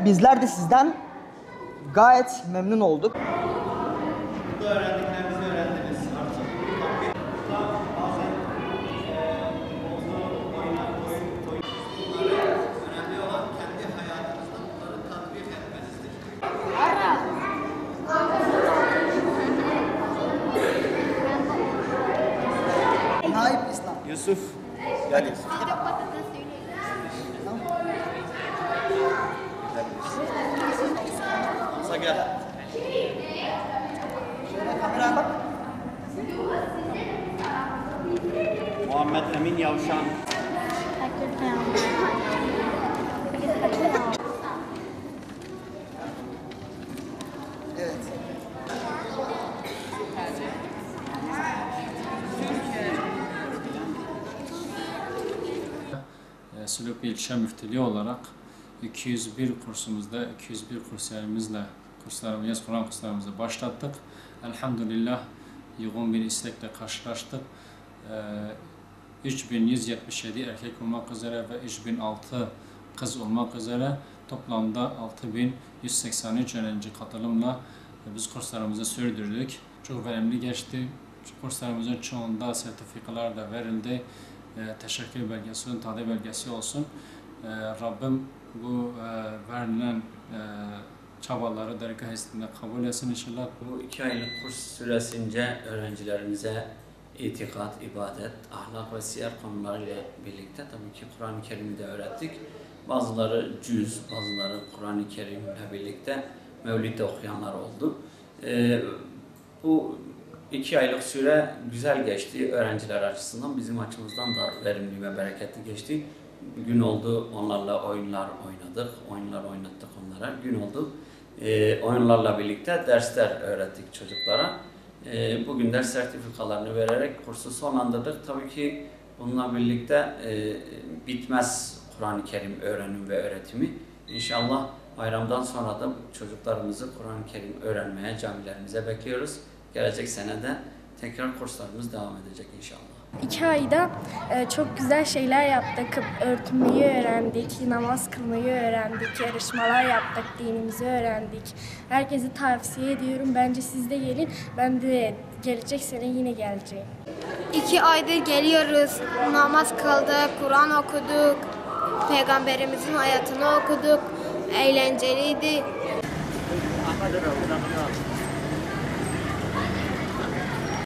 Bizler de sizden gayet memnun olduk. Burada öğrendiklerinizi öğrendiniz. Artık bazen oyunları önemli olan kendi hayatınızda bunları tatbik etmenizdir. Naip İslam. Yusuf, gel. Musa gel. Şöyle kameraya bak. Muhammed Emin Yavşan. Evet. Sülüklü İlçe Müftülüğü olarak 201 kursumuzda 201 kurslarımızla Kur'an kurslarımızı başlattık. Elhamdülillah yoğun bir istekle karşılaştık. 3177 erkek olmak üzere ve 3006 kız olmak üzere toplamda 6183 öğrenci katılımla biz kurslarımızı sürdürdük. Çok verimli geçti. Kurslarımızın çoğunda sertifikalar da verildi. Teşekkür belgesi olsun, tadil belgesi olsun. Rabbim bu verilen çabaları dergah hizmetinde kabul etsin inşallah. Bu 2 aylık kurs süresince öğrencilerimize itikat, ibadet, ahlak ve siyer konularıyla birlikte tabii ki Kur'an-ı Kerim'i de öğrettik. Bazıları cüz, bazıları Kur'an-ı Kerim'le birlikte Mevlid'de okuyanlar oldu. Bu 2 aylık süre güzel geçti öğrenciler açısından. Bizim açımızdan da verimli ve bereketli geçti. Gün oldu onlarla oyunlar oynadık, oyunlar oynattık onlara. Gün oldu oyunlarla birlikte dersler öğrettik çocuklara. Bugün ders sertifikalarını vererek kursu sonlandırdık. Tabii ki bununla birlikte bitmez Kur'an-ı Kerim öğrenim ve öğretimi. İnşallah bayramdan sonra da çocuklarımızı Kur'an-ı Kerim öğrenmeye camilerimize bekliyoruz. Gelecek sene de tekrar kurslarımız devam edecek inşallah. 2 ayda çok güzel şeyler yaptık. Örtünmeyi öğrendik, namaz kılmayı öğrendik, yarışmalar yaptık, dinimizi öğrendik. Herkese tavsiye ediyorum. Bence siz de gelin. Ben de gelecek sene yine geleceğim. 2 aydır geliyoruz. Namaz kıldık, Kur'an okuduk. Peygamberimizin hayatını okuduk. Eğlenceliydi.